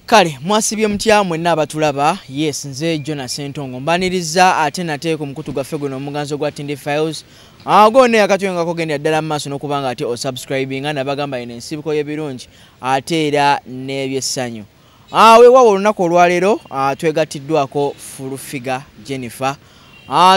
Kale mwasibye mutya mwenna abatulaba. Yes, nze Jonas Sentongo mbaniriza ate nateeko mukutu gaffe guno omuganzo gwa Tindi Files. Gone akatwenga kogenda ddala maaso n'okubanga ate osubscribinga nabagamba eno ensibiko y'ebirungi ate era n'ebyessanyu. Weewaawo olunaku olwaleero twegattiddwako Fulufiga Jennifer.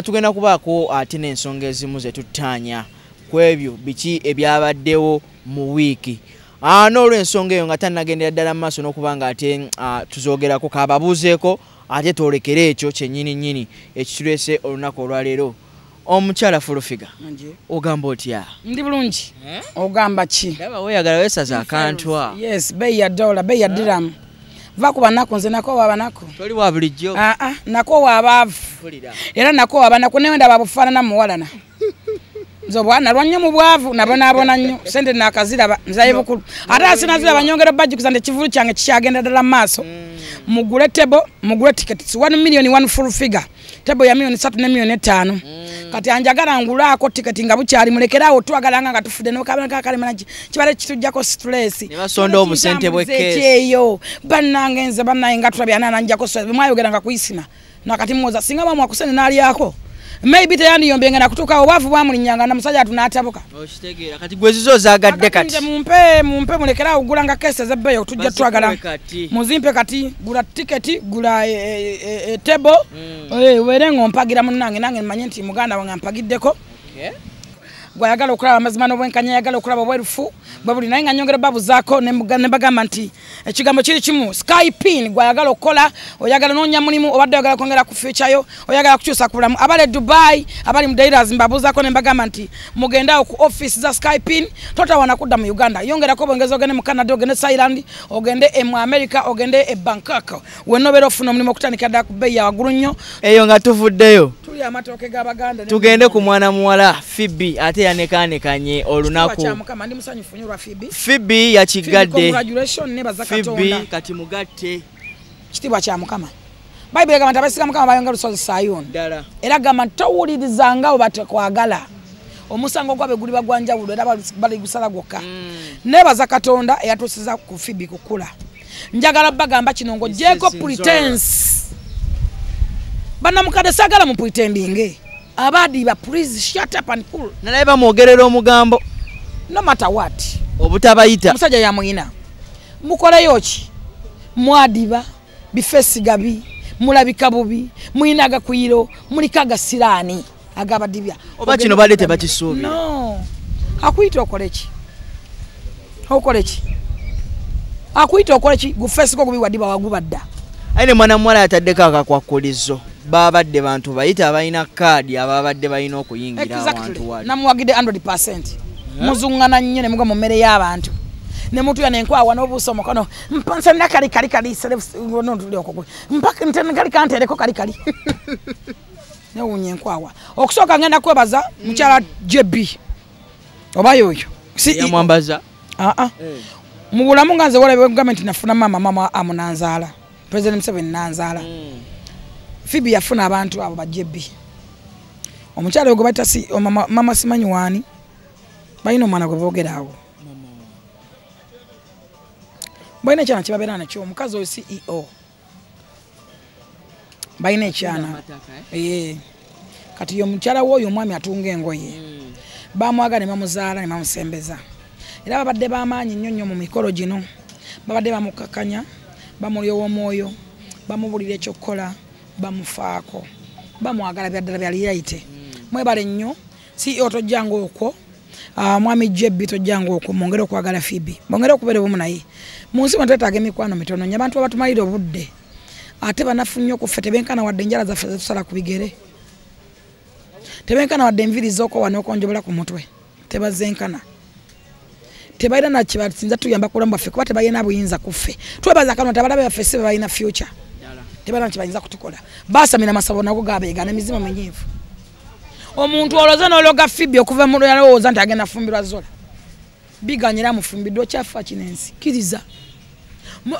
Tugenda kubaako ate n'ensonga ezimu ze tuttaanya ku ebyo biki ebyabaddewo mu wiiki. N'olw'ensonga eyo nga tannagendera ddala maaso n'okubanga ate tuzoogerako kababuuzeeko ate twolekere ekyo kyennyini ekitulese olunaku olwaleero. Omukyala Fulufiga ogamba otya? Ndi bulungi. Ogamba ki? Ndaba weeyagala weesaza akantwa. Yes, bei ya dola, bei ya dirham. Va ku banako nze nako wa banako. Toli wa bulijjo. Nako wa baavu. Era nako wa banako ne wenda babufaanana muwalana. Nzo bwana lwannyo mu bwavu nabona nnyo sente nakaziraba nzaye bukulu ate asinaziraba nyongera budget kuzande kivulu kyange kikyagenda ddala maaso mugule table mugule tickets 1 million 1 full figure table ya million 3 ne million 5 kati anjagala ngulaako ticket nga bukyali mulekerawo twagalanga nga tufudde n'okabanga kale managi kibale kitujjako stress ne basonda obusente bw'ekkeesi eyo bannange nze bannaye nga tulabya nananjako so mwayogeranga kuyisima nakati mwoza singa bamu akusene n'alyako maybe tayandi yombenga na kutuka obavu bwamulinyanga na musajja tunatabuka okitegeera kati gwezizo zagadde kati mumpe mulekera ogulanga kese zebbeyo tujja twagala muzimpe kati gula ticket gula table were ngompagira munange nange manye nti muganda wange ampagiddeko gwayagala okulaba amazima n'obwenkanya yagala okulaba obwerufu bwebuli naye nga nyongera babu zaako ne bagamba nti ekigambo kiri kimu Skypin gwayagala okukola oyagala n'onya mulimu obadde oyagala kwongera ku future yo oyagala kukyusa ku bulamu abali Dubai abali mu Dairas mbabuzaako ne bagamba nti mugenda ku office za Skypin totawana kudda mu Uganda yongera ko bongeza ogende mu Canada ogende Thailand ogende mu America ogende Bangkok wenobera ofuna omulimu okutandika dda ku bei ya waggulu nnyo eyo nga tuvuddeyo tuli amatooke g'Abaganda tugende ku mwana muwala Phoebe ate yanekaanekanye olunaku Phoebe yakigadde Phoebe kati mugatte kitibwa kya Mukama Bible gamba tabasiga Mukama bayonga lusozi Sayuni era gamba towulirizanga obatekwagala omusango gwabe guli bagwanjawulo era bali gusala gwokka nebaza Katonda eyatusiza ku Phoebe kukula njagala bagamba kino ngo jeko pretense bana mukade sagala mu pretending abadiba please shut up and pull nalaye bamwogerera omugambo no matter what obutabayita musajja yamuyina mukoleyo ki mwadiba bifesi gabi mulabika bubi muyinaga kuyiro mulikaga sirani agabadibya oba kino bale tebakisuubi no akuita okoleki okoleki akuita okoleki gufesi ko kubiwadiba wagubadda aine mwana mwala yataddeko akakwakulizo babadde bantu bayita abalina kaadi ababadde balina okuyingira abantu wali namuwagide 100% muzungana nnyo ne muga mu mmere y'abantu ne mutu ya nenkwawa n'obuuso omukono mpansa nna kali no tuli okugwe mpaka ntene kali kantereko kali ne wunye enkwawa okusooka ngenda kwebaza mukyala JB oba yoyo si yamwambaza mu bulamu nga nze walabe gavumenti nafuna mama amunanzaala President Museveni nanzaala Phoebe yafuna abantu abo bajebi omukyala ogo bata si mama simanyi wani bayino mwana gwe boogerawo bayina ekyana kibabeera nakyo omukazi oyo CEO bayina ekyana kati yo mukyala w'oyo omwami atunga engoye bamwagala ne bamuzaala ne bamusembeza era babadde b'amaanyi nnyo mu mikolo gino babadde bamukakanya bamulyowa omwoyo bamubulira ekyokukola bamufaako bamwagala byaddala byaliyayite mwebale nnyo CEO tojjanga okwo mwami JB tojjanga okwo mwongere okwagala Phoebe mwongere okubeera obumu naye mu nsi mwetwetaaga emikwano mitono nnyo abantu abatumalira obudde ate banafu nnyo ku ffe tebenkana wadde enjala zaffe zetusala ku bigere tebenkana wadde enviri z'okowa n'okonjobola ku mutwe tebazenkana tebalina na kibasinza tuyamba kulamu baffe kuba tebalina buyinza ku ffe twebaza Katonda abalabe baffe si balina future tebalina kibayinza kutukola basamira masabo nago gabeega n'emizima menyivu omuntu oloza n'ologa Phoebe okuva mu yalowooza nti agenda fumbirwa zola biganyira mufumbiddwa okyafa kinensi kiriza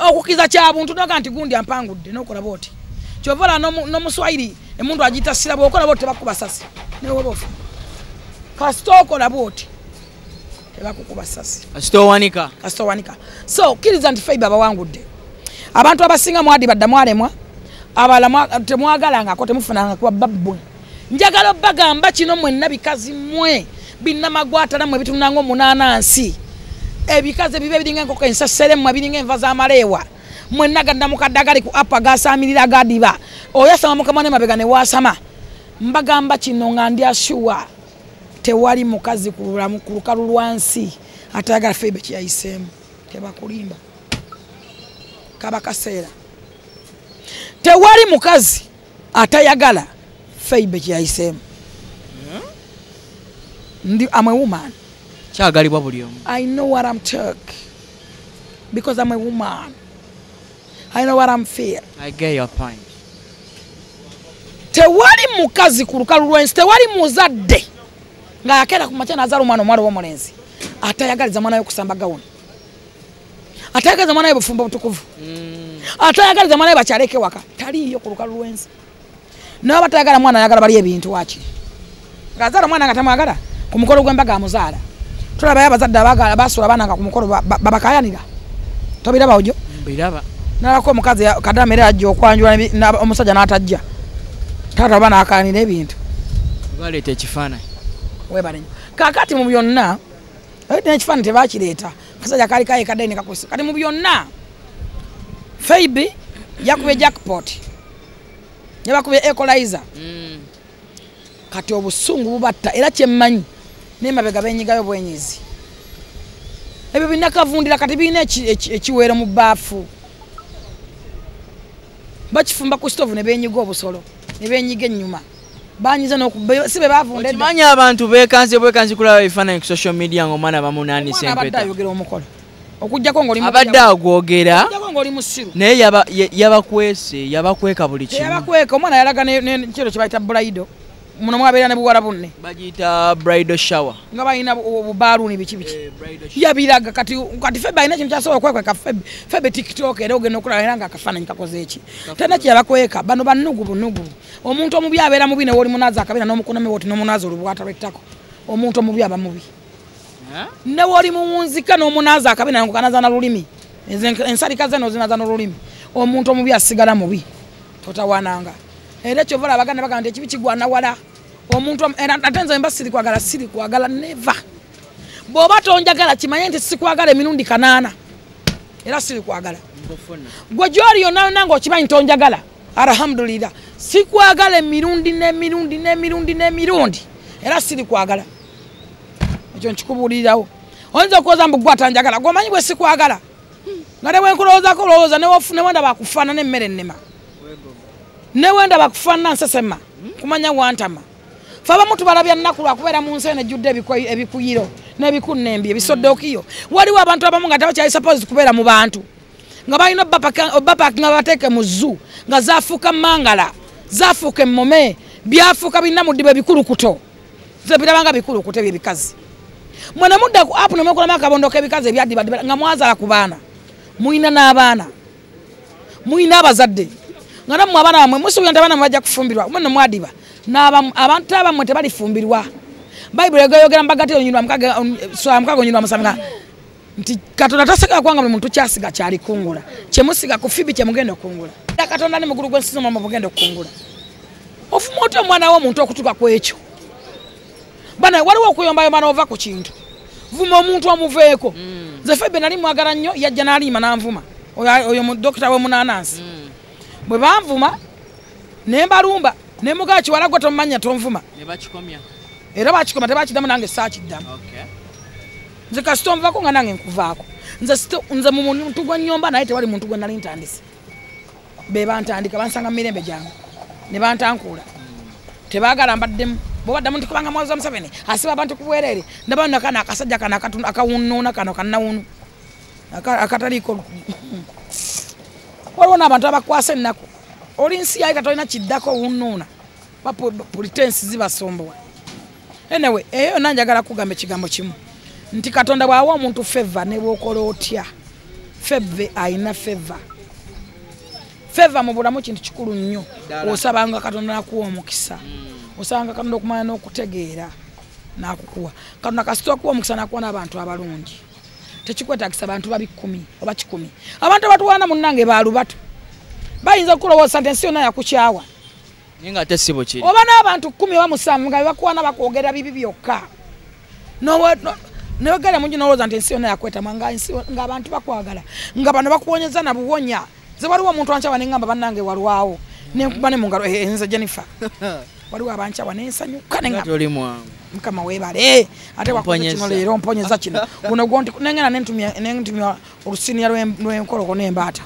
okukiza kya buntu noga nti gundi ampangudde n'okola bwoti kyovola n'omuswayiri emuntu agiyita sira bw'okola bwoti tebakuba sasi newobofu kasita okola bwoti tebakukuba sasi kasita owanika so kiriza nti Phoebe abawangudde abantu abasinga mwadi badda mwalemwa abala temwagalangako temufunanga kuba babbu njagala bagamba kino mwenna bikazi mwe binnamagwatala mwe bitunanga omunanansi ebikazi bibe biringa enkoko ensasere mwe biringa enva z'amaleewa mwenna gadda mukaddagali ku apa gasamirira gadiba oyasama mukamane mabega ne wasama mbagamba kino nga ndi ashuwa tewali mukazi ku lukalu lwansi atayagala Febe kyayiseemu tebakulimba kaba kaseera tewali mukazi atayagala Febe kyayiseemu ndi I'm a woman kyagalibwa buli omu I know what I'm talking because I'm a woman I know what I'm feel I get your point tewali mukazi ku lukalu lwensi tewali muzadde nga yakera ku machana azala omwana omwalo w'omulenzi atayagaliza mwana we kusamba gawuni atayagaliza mwana we bufumba butukuvu atayagaliza mwana we bakyaleke waka taliyo ku lukalu lwensi naye batayagala mwana ayagala bali ebintu waki ngazala mwana nga tamwagala ku mukolo gw'embaga amuzaala tulaba y'abazadde abagala basula abaana nga ku mukolo babakayanira tobiraba ojo mbiraba nalako omukazi kadamere ajja okwanjula omusajja n'atajja taata abaana akayanira ebintu baleeta ekifaananyi webalenyo kakati mu byonna n'ekifaananyi tebakireeta kasajja kali kaye kadde ne kakusa kati mu byonna Febe yakubye jackpot yabakubye equalizer kati obusungu bubatta era kyemmanyi n'emabega benyigayo bwenyizi ebyo binakavundira kati birina ekiweero mu baafu bakifumba ku stove ne benyiga obusolo ne benyiga ennyuma banyiza sibe bavunda okimanyi abantu bekanze kulaba ebifaananyi ku social media ng'omwana bamunaanisa empeta abadde ayogera omukolo okujjako ng'oli abadde agwogera musiru naye yabakwese yabakweka buli kimu yabakweka omwana yalaga kiro kye bayita braido muno mwabeera ne buwala bunne bagiyita bridal shower nga balina obubaluni biki yabiraga kati Febe alina ekintu kyasobola okwekweka Febe tiktok era ogenda okulaba era nga akafaananyi kakoze eki tena kyeyabakweka bano bannugubunugu omuntu omubi abeera mubi newooli munaazi akabina n'omukuname woti n'omunaazi olubwata lw'ettako omuntu omubi aba mubi newooli muwunzika n'omunaazi akabina ngukanaza n'olulimi ensalika ze n'ozinaza n'olulimi omuntu omubi asigala mubi totawananga era ekyovola abaganda bagamba nti ekibi kigwana wala omuntu ate nze mba siri kwagala neva bw'oba tonjagala kimanye nti sikwagala emirundi 8 era siri kwagala gwe gy'oli yonna yonna ng'okimanyi tonjagala alhamdulillah sikwagala emirundi n'emirundi era siri kwagala ekyo nkikubuulirirawo oyinza okuwoza mbu gwe atanjagala gw'omanyi bwe sikwagala nga ne bwenkulowoozaako olowooza newenda bakufaanana emmere ennema newenda bakufaanana nsesema kumanya wantama fe abamu tubalabya nnaku lwakubeera mu nsi eno ejjudde ebikuyiro n'ebikunnembi ebisodookiyo waliwo abantu abamu nga tebakyali suppose kubeera mu bantu nga balina obapaki nga bateeke mu zoo nga zaafuuka mangala zaafuuka emmome byafuuka birina mu ddiba ebikulukuto ze birabanga bikulukuto ebyo ebikazi mwene mudda ku apu nemwekolamu akabondo k'ebikazi ebyaddiba nga mwazaala ku baana muyina n'abaana muyina abazadde nga nammwe abaana bamwe musuubira nti abaana bajja kufumbirwa mwene mwadiba abantu abamwe tebalifumbirwa bayibuli egayogera mbagatiro nyirwa mukaga onyirwa musamga nti Katonda taseka kwanga buli muntu kyasiga kyali kungula kyemusiga ku Febe kyemugenda okungula Katonda ni mugulu gwensi mama mugenda okungula ofuma otyo omwana w'omuntu okutuka ku ekyo bana waliwo okuyombayomba n'ova ku kintu vuma omuntu omuveeko nze Febe nali mwagala nnyo yajja n'aliima n'anvuma oyo dokita w'omunanansi bwe banvuma ne mbalumba ne mugaa kiwala gwe tomumanya tonvuma era bakikoma tebakiddamu nange saakiddamu nze kasita onvaako nga nange nkuvaako nze mu muntu gwe nnyomba naye tewali muntu gwe nali ntandise be bantandika bansanga mu mirembe gyange ne bantankuula tebaagala mbaddemu bwobaddamu nti kubanga mwaza Museveni asiba abantu ku bwereere ndaba nakana akasajja kana akawunnuuna kano kannawunu akataliiko waliwo n'abantu abakwasa ennaku oli nsi yayi katolina kiddako wunnuuna pretensi zibasombowa anyway eyo nanjagala kugamba ekigambo kimu nti Katonda bw'awa omuntu feva ne bw'okola otya Febe ayina feva mu bulamu kintu kikulu nnyo osabanga Katonda nakuwa omukisa osabanga Katonda okumanya n'okutegeera n'akukuwa Katonda kasita okuwa omukisa nakuwa n'abantu abalungi tekikwetagisa abantu babi 10 oba 10 abantu abatuwaana munnange baalubatu bayinza kulowooza nti ensi yonna yakukyawa nga ate si bwe kiri oba n'abantu 10 oba 7 nga bakuwaana bakwogera bibi byokka newegale mungi nolowooza nti ensi yonna yakwetama nga abantu bakwagala nga bano bakuwonyeza na buwonya ze waliwo omuntu ankyawa neŋŋamba bannange walwawo nenkuba ne mu ngalo nze Jennifer waliwo abankyawa nensanyuka neŋŋamba mukama weebale ate wakoze kino leero omponyeza kino guno gonti nengena nentumya olusinia lw'enkoloko n'embaata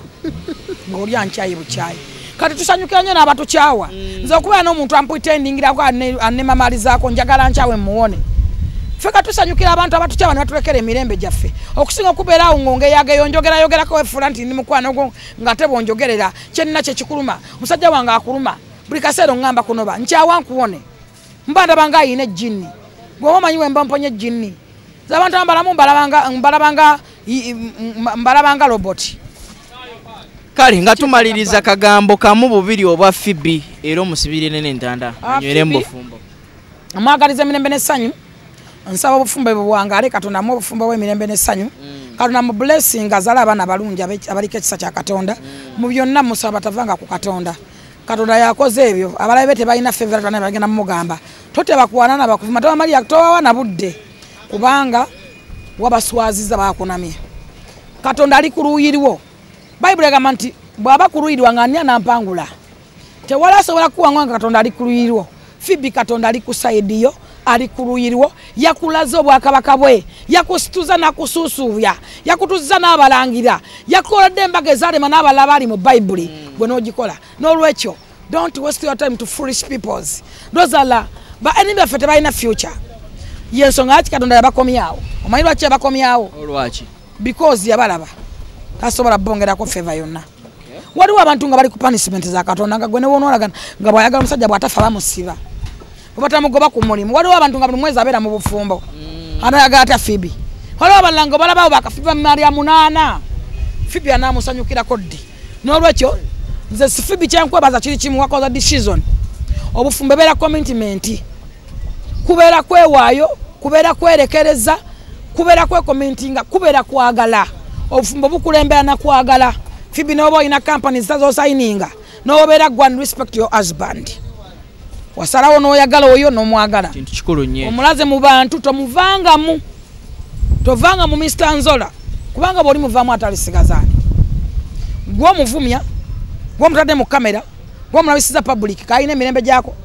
ng'oli ankyayi bukyayi kati tusanyukira nnyo n'abatukyawa nze okubeera n'omuntu ampwitendingirako annemamalizaako njagala nkyawe muwone ffe katusanyukira abantu abatukyawa ne batulekera emirembe gyaffe okusinga okubeera awo ng'ongeyageyo njogerako wefuula nti ndi mukwano gwo ng'ate bw'onjogerera kyenina kyekikuluma musajja wange akuluma buli kaseera oŋŋamba kunoba nkyawa nkuwone mba ndabanga ayina ejjinni gwe omanyi we mba mponye ejjinni z'abantu ambalamu mbalabanga roboti kale nga tumaliriza kagambo kamu bubiri obwa Phoebe era omusibirire n'entanda anywere mu bufumbo amwagaliza emirembe n'essanyu nsaba obufumbo bwange Katonda mu obufumbo bw'emirembe n'essanyu Katonda mu blessing azala abaana balungi abaliko ekisa kya Katonda mu byonna musaba batavanga ku Katonda Katonda yakoze ebyo abalabe tebalina favor twana bagenda mugamba toteba kuwanana bakuvuma tawa Maria towa na budde kubanga wabaswaziza bakonamye Katonda ali kuluyiriwo Bible egamba nti bwaba kuluyirwa ng'anya nampangula tewala sobola kuwanga Katonda ali kuluyiriwo Phoebe Katonda ali kusaidiyo ali kuluyiriwo yakulaze obwakabaka bwe yakusituza nakususuubya yakutuziza n'abalangira yakoledde embaga ezaalema n'abalala bali mu Bible gwe n'ogikola n'olwekyo don't waste your time to foolish peoples those are ba enemy baffe tebalina future yensonga lwaki Katonda yabakomyawo omanyi lwaki yabakomyawo olwaki because yabalaba tasobola bongerako favor yonna waliwo abantu nga bali ku punishment za Katonda nga gwe ne wonoolagana nga bwayagala omusajja bw'atafa bamusiba obatamugoba ku mulimu waliwo abantu nga buli mwezi abeera mu bufumbo anayagala ata Phoebe waliwo abalala nga balabawo bakafiba Maria 8 Phoebe anaamusanyukirako ddi n'olwekyo nze si Phoebe kyenkwebaza kiri kimu wakoza decision obufumbo beera commitment kubeera kwewaayo kubeera kwerekereza kubeera kwekomentinga kubeera kwagala obufumbo bukulembera na kwagala Phoebe n'oba olina company zitazosayininga n'obeera gwa respect your husband wasalawo n'oyagala oyo n'omwagala kintu kikulu nnyo omulaze mu bantu tomuvangamu tovanga mu Mr. Nzola kubanga bw'oli muvaamu atalisigazaani gw'omuvumya gw'omutadde mu kamera gw'omulabisiza public kayina emirembe gyako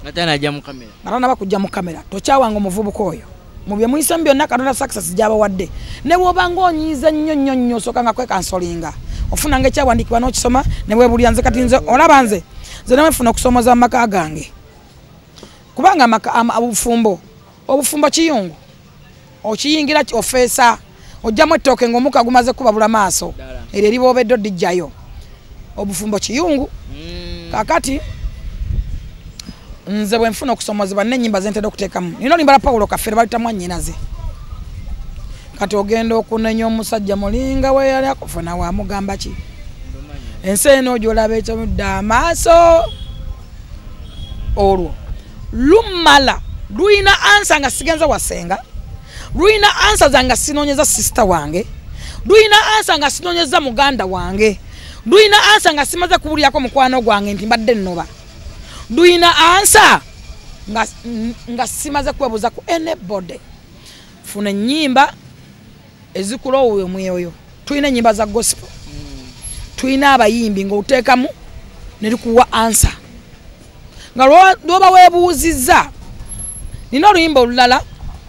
natanajja mu kamera natanaba kujja mu kamera tokyawanga omuvubuka oyo mu bye muyisemu byonna Katonda success gy'abawadde ne bw'oba ng'onyiiza nnyo osooka nga kwekansolinga ofunanga ekyawandiikibwa n'okisoma ne weebulira nze kati nze olaba nze nemefuna okusomoza mu maka gange kubanga obufumbo kiyungu okiyingira ofeesa ojjamu ettooke ng'omuka gumaze kubabula maaso eryo eriboobedde oddijjayo obufumbo kiyungu kakati nze bwe nfuna okusomozebwa n'ennyimba ze ntera okuteekamu nina olimba la Paulo Kafere balitamu nnyinaze kati ogenda okunenya omusajja mulinga we yali akufuna wamugamba ki ensi eno gy'olaba ekyomudde amaaso olwo lumala luyina ansa nga sigenza wasenga luyina ansa zanga sinoonyeza sisita wange luyina ansa nga sinoonyeza muganda wange luyina ansa nga simaze kubulyako mukwano gwange nti mbadde nnoba luyina ansa nga simaze kwebuuza ku anybody funa ennyimba ezikuloowa omwoyo tulina ennyimba za gospel tulina abayimbi ng'oteekamu ne likuwa ansa nga lwoba weebuuzizza nina oluyimba olulala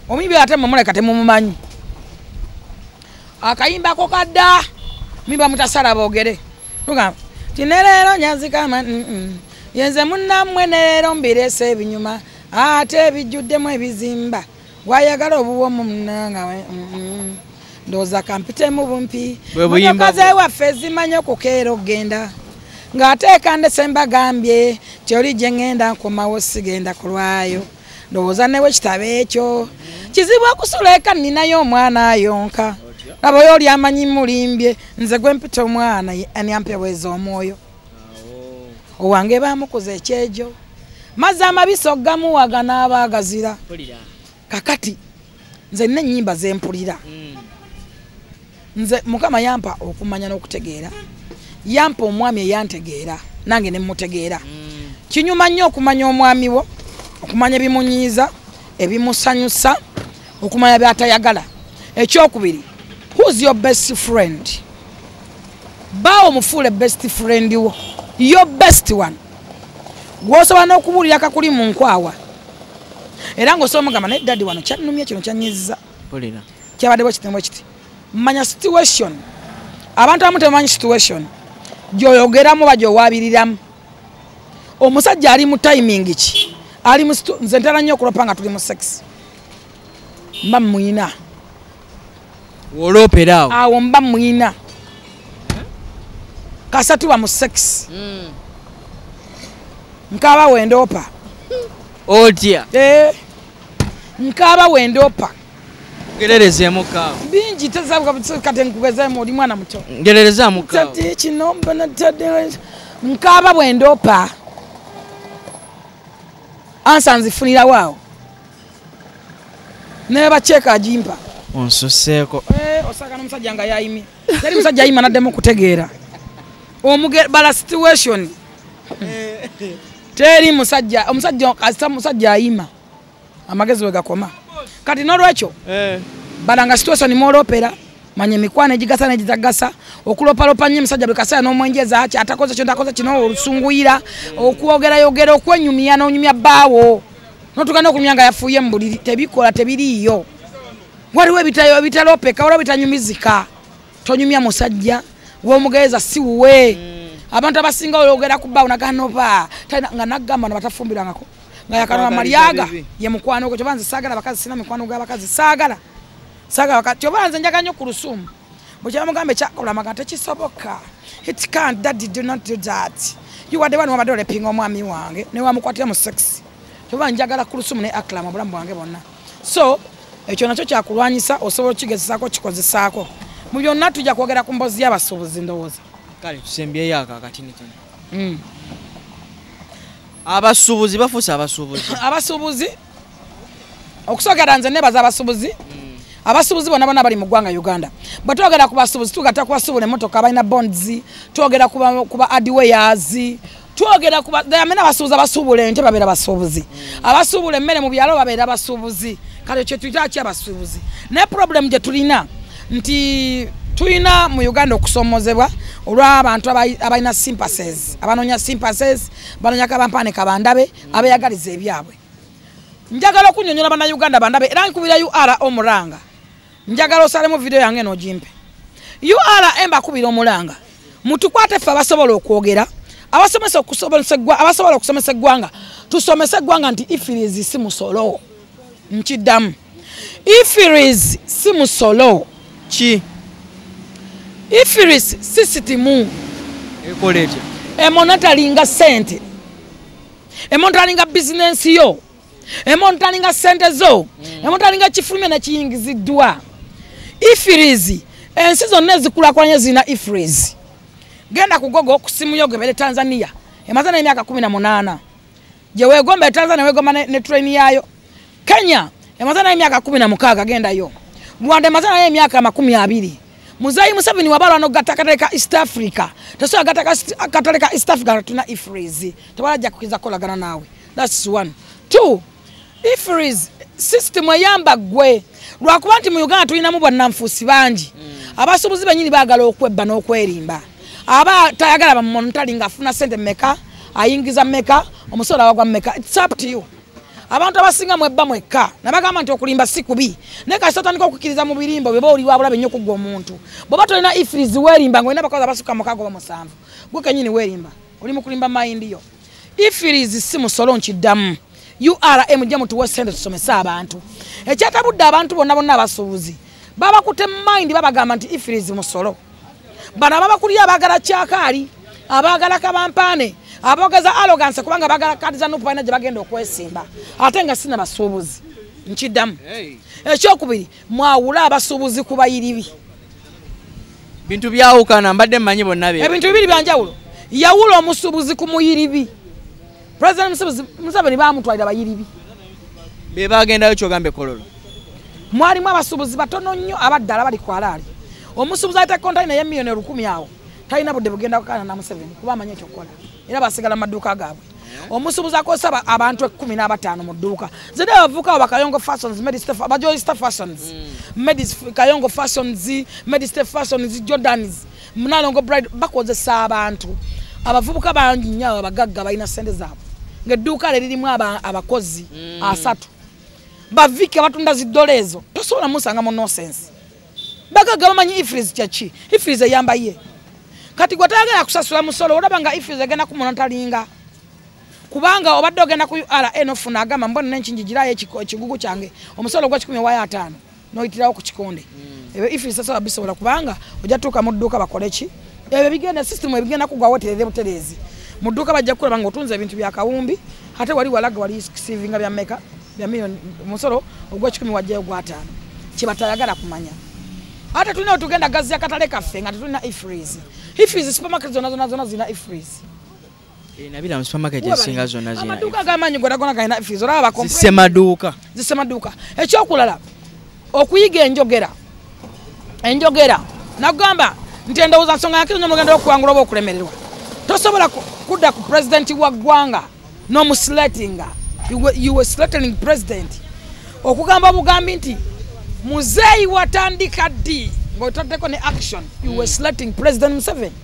omuyimbi ate mumuleka temumumanyi akayimba ako kadda muyimba mutasala boogere tinereero nyazikama yenze munnammwe nereero mbireese ebinyuma ate ebijjuddemu ebizimba gwayagala obuwomu munanga ndowooza kampitemu bumpi motoka zewaffe zimanye okukeera okgenda ng'ateeka ndese mbagambye kyoli gye ŋŋenda nkomawo sigenda kulwayo ndowooza newe ekitabo ekyo kizibu okusula eka nninayo omwana ayonka nabo oyo oli amanyi mulimbye nze gwe mpita omwana anyampeweeza omwoyo owange bamukuza ekyejo mazzi amabisi oggamuwaga n'abaagazira kakati nze nina ennyimba zempulira nze mukama yampa okumanya n'okutegeera yampa omwami eyantegeera nange ne mutegeera kinyuma nnyo okumanya omwami wo okumanya ebimunyiiza ebimusanyusa okumanya byatayagala ekyokubiri who's your best friend bawo mufuule best friend wo your best one gwosobola n'okubuulira kakuli mu nkwawa era ng'osobola omugamba naye daddi wano kyannumye kino kyannyiza kyabadde bwe kitemwe kiti manya situation abantu abamu tebamanyi situation gy'oyogeramu oba gy'owaabiriramu omusajja ali mu timing ki ali mu nze ntera nnyo okulopa nga tuli mu sex mba muyina wolopera awo mba muyina kasatuba mu sex nkaba wendopa otya nkaba wendopa ngererezemu kawo bingi kate nkugezemu oli mwana muto ngererezamu kawo kino mbona tadde nkaba bwendopa ansa nzifunirawo awo ne bacheeka ajimpa onsuseeko osaka n'omusajja nga yayimye yali musajja ayima naddemu kutegeera bala situation teri omusajja ayima amagezi we gakoma kati n'olwekyo balanga situation mwolopera manya emikwano egigasa n'egitagasa okulopalopa nnyo emisajja bwe kaseera n'omwenjeza atakoze kyo ntakoze kino olusunguyira okwogerayogera okwenyumya n'onyumya bbaawo n'otugana okulumya nga yafuuye mu buliri tebikola tebiriiyo waliwo ebitalopeka waliwo bitanyumizika tonyumya musajja w'omugeeza si wuwe abantu abasinga oyogera ku bbaawo naganoba nga naggamba no batafumbirangako nga yakanwa malyaga ye mukwano gwe kyoba nze saagala abakazi sina mikwano gw'abakazi saagala kyoba nze njaga nnyo ku lusumu bwe kyamugambe ekyakolamaga tekisoboka it can't daddy do not do that you are the one wabadde olepinga omwami wange ne wamukwatira mu sex kyoba njagala ku lusumu ne akla mu bulamu bwange bonna so ekyo nakyo kyakulwanyisa osobola okigezesaako kikozesaako mu byonna tujja kwogera ku mbozi y'abasuubuzi ndowooza kale tusembyeyo akakatini kino abasuubuzi bafuuse abasuubuzi okusookera nze nebaza abasuubuzi bonna bonna bali mu ggwanga Uganda bwe twogera ku basuubuzi tugatta ku basuubula emmotoka abalina bonds twogera ku ba adwayers twogera ku amena abasuubuzi ente babeera basuubuzi abasuubula emmere mu byalo babeera basuubuzi kale kye tuyita ki abasuubuzi ne problem gye tulina nti tulina mu Uganda okusomozebwa olw'abantu abalina sympathies abanoonya sympathies banoonya kabampane kabandabe abeeyagaliza ebyabwe njagala okunyonyola bannayuganda bandabe era nkubira UR omulanga njagala osalemu video yange n'ogimpe UR embakubira omulanga mutukwate ffe abasobola okwogera abasobola okusomesa eggwanga tusomese eggwanga nti ifirizi si musolo nkiddamu ifirizi si musolo ki ifirizi si sitimu ekolete emonatalinga sente emonatalinga bizinensi yo emonatalinga sente zo emonatalinga kifulumya nekiyingiziddwa ifirizi ensi zonna ezikulakulanye zirina ifirizi genda kugogo kusimu yo gebere Tanzania emaze n'emyaka 18 gye weegomba Tanzania weegomba ne train yayo Kenya emaze n'emyaka 16 gendayo Rwanda emaze n'emyaka 20 Muzayi Museveni wabalwa no gatakaleka East Africa tasoya gatakaleka East Africa tuna ifirizi tewalajja kukiza kolagana nawe that's one two ifirizi system eyamba gwe lwakuba nti mu Uganda tulinamu bannanfuusi bangi abasuubuzi benyini baagala okwebba n'okwerimba aba tayagala bamontalinga afuna sente meka ayingiza meka omusola wagwa meka it's up to you abantu abasinga mwebba mweka nabagamba nti okulimba si kubi ne kasatandika okukiriza mu birimbo bwe boli wabula benyo kugwa omuntu boba tolina ifirizi werimba ngo ina bakaza basuka mukago bamusanvu gwe kenyini werimba oli mu kulimba mind yo ifirizi si musolo nkiddamu URM jja mutu wesende tusomesa abantu ekyatabudde abantu bonna bonna abasuubuzi baba kute mind babagamba nti ifirizi musolo bana baba kuli abagala kyakaali abagala kabampane abogeza arrogance kubanga bagala kadi za nupu bana gye bagenda okwesimba ate nga sina basuubuzi nkiddamu ekyokubiri mwawula abasuubuzi ku bayiribi bintu byawukana mbadde mmanyi bonna be ebintu bibiri byanjawulo yawula omusuubuzi ku muyiribi President Museveni bamutwalira bayiribi be bagendayo kyogambe kololo mwalimu abasuubuzi batono nnyo abaddala bali kwalaali omusubuzi ate container ya million 10 awo talina budde bugenda kukana na Museveni kuba amanye ekyokukola era basigala maduuka gaabwe omusubuzi akosaba abantu 15 mu dduuka zide bavuka bakayongo fashions Medistar fashions Kayongo fashions Medistar fashions Jordans Mnalongo bride bakozesa abantu abavubuka bangi nnyo abagagga balina sente zaabwe ng'edduuka lirimu abakozi asatu bavike abatunda ziddole ezo tosobola musanga mu nonsense bagagga bamanyi ifriz kyaki ifriz eyamba ye kati gwe tayagala kusasula musolo olaba nga ifriz egenda kumunatalinga kubanga obadde ogenda ku URA ofuna agamba mbona n'enkingi girayo ekigugu kyange omusolo gwa 10 waya 5 noyitirawo ku kikonde ebyo ifriz sasa bisobola kubanga ojja tuuka mu dduuka bakole ki ebyo bigenda system ebigenda kugwawo terere buterezi mu dduuka bajja kulaba nga otunze ebintu bya kawumbi ate wali walaga wali receiving bya meka bya million musolo ogwa 10 wajja gwa 5 kibatayagala kumanya ate tulina otugenda gazi akatale kaffe nga tulina ifriz supermarket zona zina ifriz nabira mu supermarket esinga zona zina amaduuka gamanyi godagona kalina ifriz olaba ba complain zisemaduuka ekyokulala okuyiga enjogera nagamba nti endowooza nsonga yakiro n'omugenda okuwangula oba okulemererwa tosobola kudda ku president wa ggwanga n'omuslatinga you were slating president okugamba obugambi nti muzeeyi watandika ddi ng'otaddeko ne action you were slating president Museveni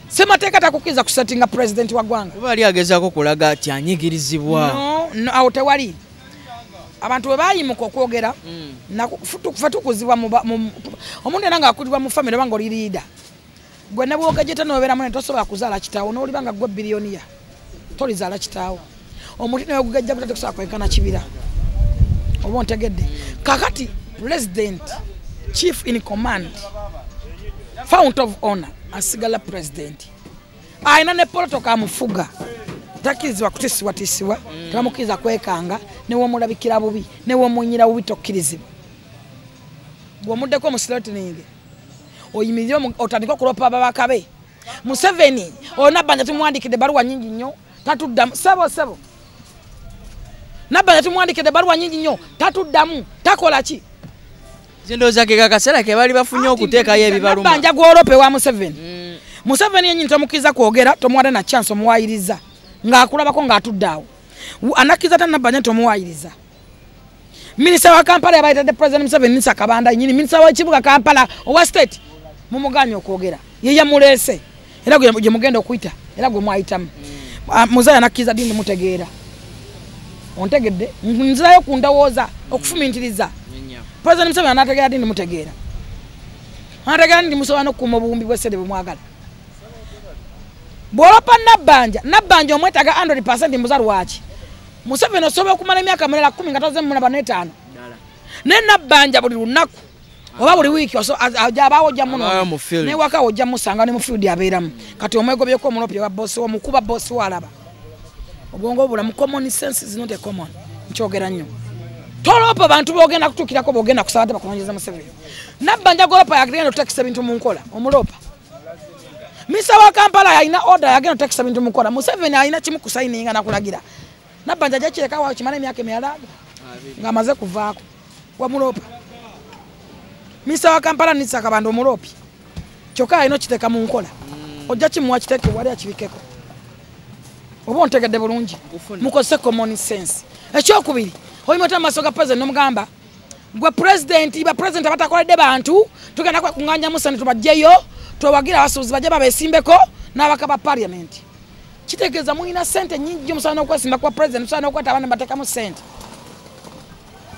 semateeka takukkiriza kuslatinga president wa ggwanga oba ali agezaako kulaga ti anyigirizibwa no awo tewali abantu bwe bayimuka okwogera kufa tukuzibwa omuntu era nga akulibwa mu famire banga oli liida gwe ne bwogejeta nobeera munene tosobola kuzaala kitaawo n'oliba nga gwe biliyoniya tolizaala kitaawo omuntu nawe gugejja kutate kusobola kwenkana kibira oba ontegedde kakati president chief in command fount of honor asigala president ayina ne protocol amufuga takirizibwa kutisibwatisibwa tamukiriza kwekanga newomulabikira bubi newomunyira bubi tokkirizibwa gwomuddeko omusilotininge oyimirire otandika okulopa ababaka be Museveni Nabbanja tumwandikidde baluwa nyingi nnyo tatuddamu sebo Nabbanja tumwandikidde baluwa nyingi nnyo tatuddamu takola ki zindooza ke kakasera ke bali bafunye okuteekayo ebibaluma Nabbanja gwolope wa Museveni Museveni yennyini tomukiriza kwogera tomuwadde na chance omuwayiriza ng'akulabako ng'atudde anakkiriza ta Nabbanja tomuwayiriza minisita wa Kampala yabayitadde president Museveni Nisa Kabanda nyini minisita w'ekibuga Kampala owa state mumuganye okwogera ye yamuleese era gwe mugenda okuyita era gwe mwayitamu muzaaya anakkiriza ddi mutegeera ontegedde nzirayo ku ndowooza okufumintiriza president Museveni anategeera ddi mutegeera anategeera ndi musobola n'okukuuma obuwumbi bw'essente bwe mwagala bw'olopa Nabbanja omwetaaga 100% muzalu waki Museveni osobola okumala emyaka mulala 10 nga toze muna 5 ne Nabbanja buli lunaku oba buli wiiki abaawo ojja muno newaka ojja musanga ne mu field abeeramu kati omwegobyeko omulopi wa bosi omukuba bosi walaba obwongo obulamu common sense is not a common nkyogera nnyo tolopa bantu boogenda kutuukirako boogenda kusaba ate bakunonyeza Museveni Nabbanja golopa yagenda otutakisa bintu mu nkola omulopa Misa wa Kampala alina order yagenda otutakisa bintu mu nkola Museveni alina kimu kusayininga nakulagira Nabbanja jakireka wa kimala emyaka emyalaga ng'amaze kuvaako wamulopa Misa wa Kampala Nisa Kabanda omulopi kyokka alina okiteeka mu nkola ojja kimuwa kiteeke wali akibikeko oba ontegedde bulungi mukozese common sense ekyokubiri oyimata amaaso ga president n'omugamba gwe president abatakoledde bantu tugenda kwekunganya musane tubajjeyo tubagira abasuubuzi bajje babeesimbeko n'abaka ba parliament kitegeeza mulina sente nyingi omusaana okwesimba kwa president musaana okweta abaana bateekamu sente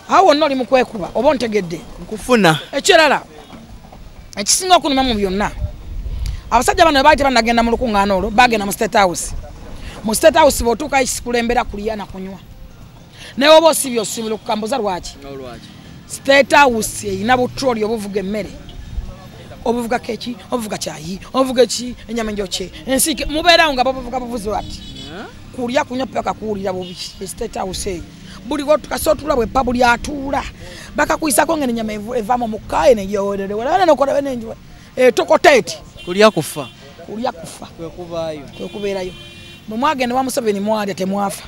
awo wonna oli mukwekuba oba ontegedde nkufuna ekirala ekisinga okunuma mu byonna abasajja bano baali tebanagenda mu lukuŋŋaana olwo bagenda mu state house bw'otuuka kikulembera kulya na kunywa naye oba osibye osibire okukambuza lwaki state house erina butroli obuvuga emmere obuvuga keki obuvuga kyayi obuvuga eki enyama enjokye ensiike mubeerawo nga babuvuga buvuzi bati kulya kunywa paka kuwulira bubi state house eyo buli tukasotula bwe pa buli atuula bakakuyisako ngene nyama evamo mukaye neyowerere wala nokola benenjwe tokoteti kulya kufa kwekubeerayo mwagenda wa Museveni mwalya temwafa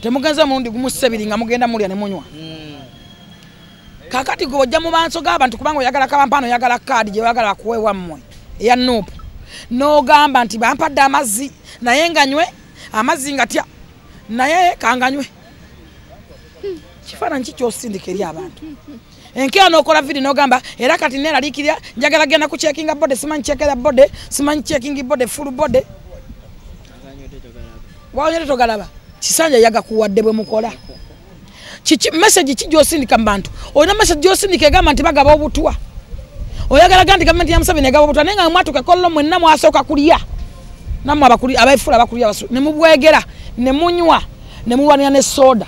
temugenza mulundi gumu 7 nga mugenda mulya ne munywa kakati gwe ojja mu banso g'abantu kubanga oyagala kabampano oyagala kaadi gye oyagala kuweewa mmwe eya nuupu n'ogamba nti bampadde amazzi naye nganywe amazzi ngatya naye kanganywe kifaananyi ki kyosindika eri abantu enkeera n'okola vidi n'ogamba era kati neeraliikirira njagala genda ku checkinga bode simanyi chekera bode simanyi checkingi bode full bode waonyete togalaba kisanja yagakuwadde bwe mukola message ki gyosindika mu bantu olina message gyosindika egamba nti bagaba obutwa oyagala nti gavumenti ya Museveni egaba obutwa naye nga mwatuka kollo mwenna mwasooka kulya nammwe abaifula abakulya ne mubwegera ne munywa ne muwanira ne soda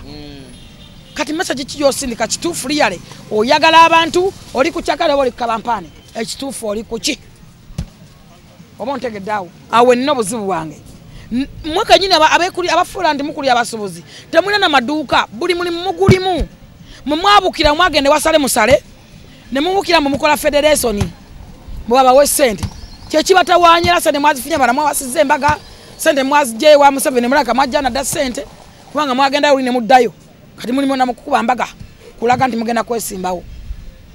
kati message ki gyosindika kituufu liyale oyagala abantu oli ku kyakale oba oli ku kabampaane ekituufu oli ku ki oba ontegedde awo nina obuzibu bwange mwaka nyine abafuula nti mukuli abasubuzi temulina n'amaduuka buli mulimu mugulimu mwabukira mwagende wasale musale ne mubukira mu mukola federation mwabawe sente kyekibatawaanyira sente mwazifunya bala mwawasiza embaga sente mwazije wa Museveni mulaka mwajjana da sente kubanga mwagenda uli ne muddayo kati mulimu na mukuba mbaga kulaga nti mugenda kwesimbawo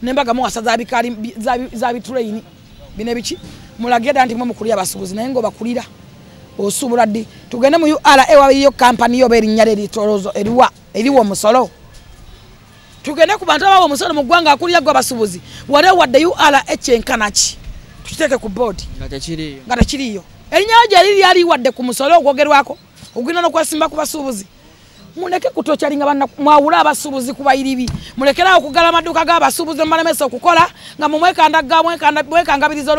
nembaga mwasaza abikali za bitrain bine biki mulageda nti mukuli abasubuzi naye ngo bakulira osubula ddi tugende mu URA ewayo company yo beri nyale litorozo eriwa musolo tugende ku bantu abawo musolo mu gwanga akulya gwa basubuzi wale wadde URA ekyenkanaki tukiteke ku board ngata kiriyo erinyaje liri ali wadde ku musolo ogwogerwako ogwina no kwasimba ku basubuzi muleke kutochalinga bana mwawula abasubuzi kubayiribi mulekera okugala maduka ga basubuzi mbalemesa okukola nga mwekangabiriza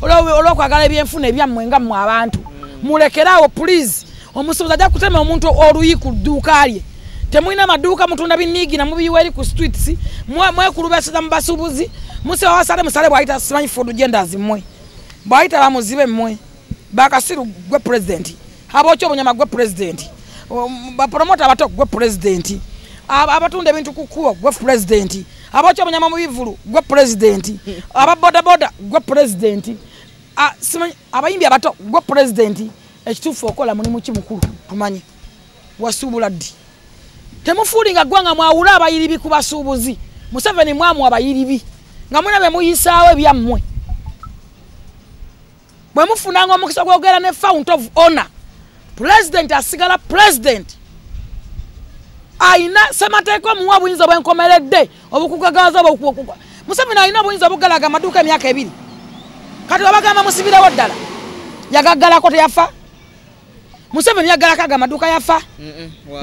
olwokwagala ebyenfuna ebyammwe nga mmwe abantu mulekerawo please omusubuzi ajja kutema omuntu oluyi ku dduuka lye temulina maduuka mutunda binigi na mubiweri ku streets mwekulubasiza mu basubuzi musiba wasale musale bwayita simanyi food genders mmwe bwayita bamuzibe mmwe bakasiru gwe president abokyo obonyama gwe president bapromota abato gwe president abatunda ebintu kukuwa gwe president abokyo obonyama mu bivulu gwe president ababodaboda gwe president abayimbi abato gwe president ekituufu okola mulimu kimukulu tumanyi wasubula ddi temufuulinga gwanga mwawula abayiribi ku basuubuzi Museveni mwamu abayiribi nga muna be muyisaawe byammwe bwe mufunanga omukisa gwogera ne fount of honor president asigala president aina semateeko muwa buyinza bwenkomeredde obukugagaza obukukuka Museveni alina obuyinza obugalaga amaduuka emyaka ebiri kati wabagamba musibirewo ddala yagagalako teyafa Museveni yagalakaga amaduuka yafa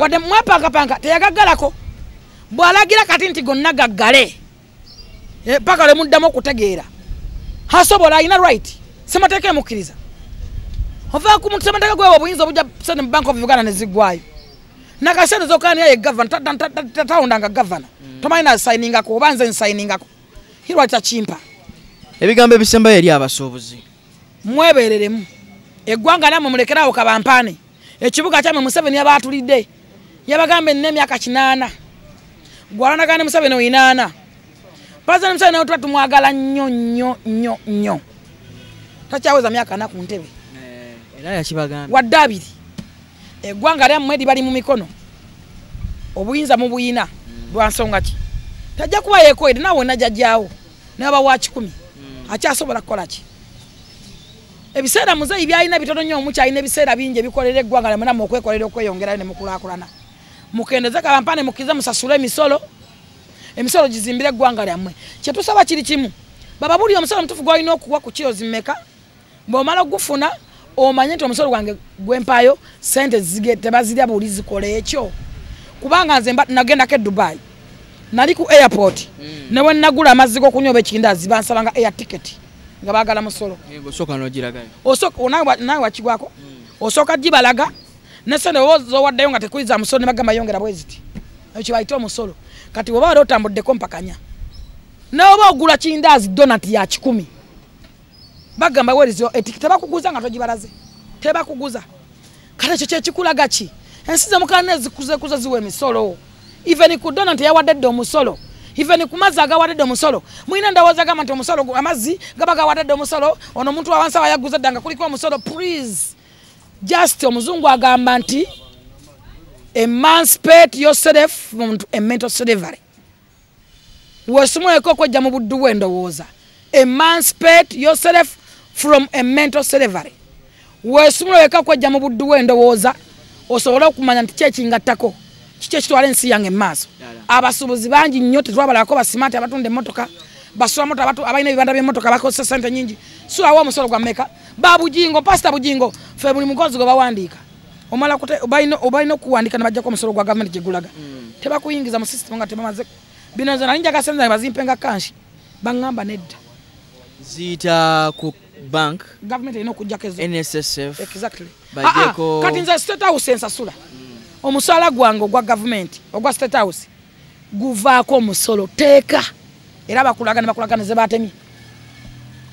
wadde mwepangapanga teyagagalako bwalagira kati nti gonna gaggale paka lwe muddamu okutegeera hasobola alina right semateeka emukkiriza ova ku muntu semateeka gwewe obuyinza obujja sene mu Bank of Uganda ne ziggwayo nakasente zokani yaye gavana tatawundanga gavana tomanyi nasayiningako oba nze nsayiningako hirwakita kimpa ebigambo ebisembayo eri abasuubuzi mwebereremu eggwanga namwe mulekerawo kabampaane ekibuga kyamwe Museveni yabaatulidde yabagambe nne emyaka 8 gwalanagane Museveni 8 President Museveni tuba tumwagala nnyo takyaweza myaka 4 ku ntebe era yakibagamba wadde 2 eggwanga lyammwe libali mu mikono obuyinza mu buyina lwa nsonga ki tajja kuba yeekoyede nawe najjajjaawo naba wa 10 akyasobola kukola ki ebiseera muzeyi byalina bitono nnyo omukyalina ebiseera bingi ebikolera eggwanga lyamwe namwe okwekolera okweyongerayo ne mukulaakulana mukendeze kabampaane mukize musasule emisolo gizimbire eggwanga lyammwe kyetusaba kiri kimu baba buli omusolo omutuufu gwalina okuwa ku kiro zimmeka bw'omala ogufuna omanye nti omusolo gwange gwempaayo sente tebazirya buli zikola ekyo kubanga nze nagendako e Dubai nali ku airport ne bwe nagula amazzi g'okunywa oba ekindazi bansabanga air ticket nga baagala musolo osooka n'ogiragayo nawe wakigwako osooka gibalaga ne sente zowaddeyo nga tekuliza musolo ne bagamba yongera bwe ziti ekyo bayita omusolo kati bw'oba wali otambuddeko mpakanya n'oba ogula kindazi donati ya 10 bagamba werizo etikiti tebakuguza nga togibalaze tebakuguza kati ekyo kyekikulaga ki ensi zemukana ezikuze ziwa emisolo even ku donati yawaddedde omusolo even ku mazzi agawaddedde omusolo mulina ndowooza gamba nti omusolo amazzi gaba gawaddedde omusolo ono omuntu awansi abayaguza ddanga kuliko omusolo please just omuzungu agamba nti emancipate yourself from a mental slavery weesumuleko okwejja mu buddu bw'endowooza. Emancipate yourself from a mental slavery. Weesumuleko okwejja mu buddu bw'endowooza osobole okumanya nti kyekingattako kiki ekitwala ensi yange emaaso. Abasuubuzi bangi nnyo tetwabalako basimaati abatunda emmotoka basula moto abalina ebibanda by'emmotoka bakozesa ssente nnyingi. Sulawo omusolo gwa mmeka? Babugingo pasita bugingo ffe buli mukozi gwe bawandiika omala obalina okuwandiika ne bajjako omusolo gwa gavumenti gye gulaga. Tebakuyingiza mu sisitemu nga tebamaze bino nze nali njaga sente bazimpe nga kanshi baŋŋamba nedda ziyita ku bank gavumenti erina okujjako ezo NSSF exactly bajjeko kati nze state house ensasula omusaala gwange ogwa gavumenti ogwa state house guvaako omusolo teeka era bakulaga ne bakulagana ze batemye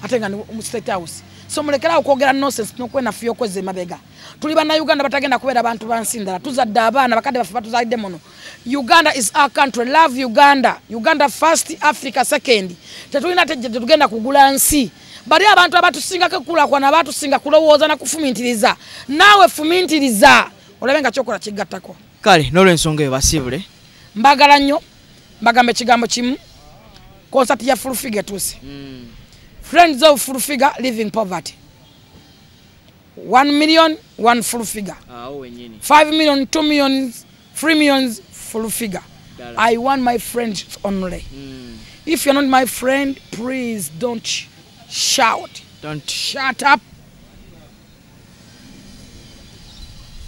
ate nga mu state house. So mulekerawo okwogera nonsense n'okwenafuya okweza emabega. Tuli bannayuganda batagenda kubeera abantu bansi ndala. Tuzadde abaana bakadde baffe batuzalidde muno. Uganda is our country. Love Uganda. Uganda first, Africa second. Tetulina tetugenda kugula nsi. Bali abantu abatusingako kulakwana abatusinga kulowooza na kufumintiriza. Naawe fumintiriza. Olabe nga kyokola kigattako. Kale n'olw'ensonga eyo basiibule. Mbagala nnyo. Mbagambe ekigambo kimu. Concert ya Full Figure tuuse. Friends of Full Figure living poverty. 1 million, 1 full figure. 5 million, 2 million, 3 millions full figure. I want my friends only. If you're not my friend, please don't shout. Don't shut up.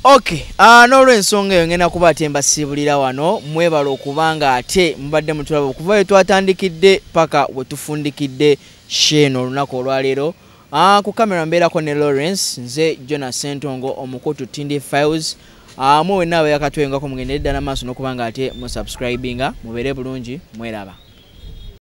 Okay, n'olw'ensonga eyo ngenda kuba ate mbasiibulira wano mwebala okubanga ate mubadde mutulaba okuva we twatandikidde paka we tufundikidde sheno olunaku olwaleero. Ku kamera mbeerako ne Lawrence, nze Jonas Ssentongo omukutu Tindi Files. Mwe wenna abe yakatwengako mugendere ddala maaso n'okubanga ate mu subscribinga mubeere bulungi mweraba.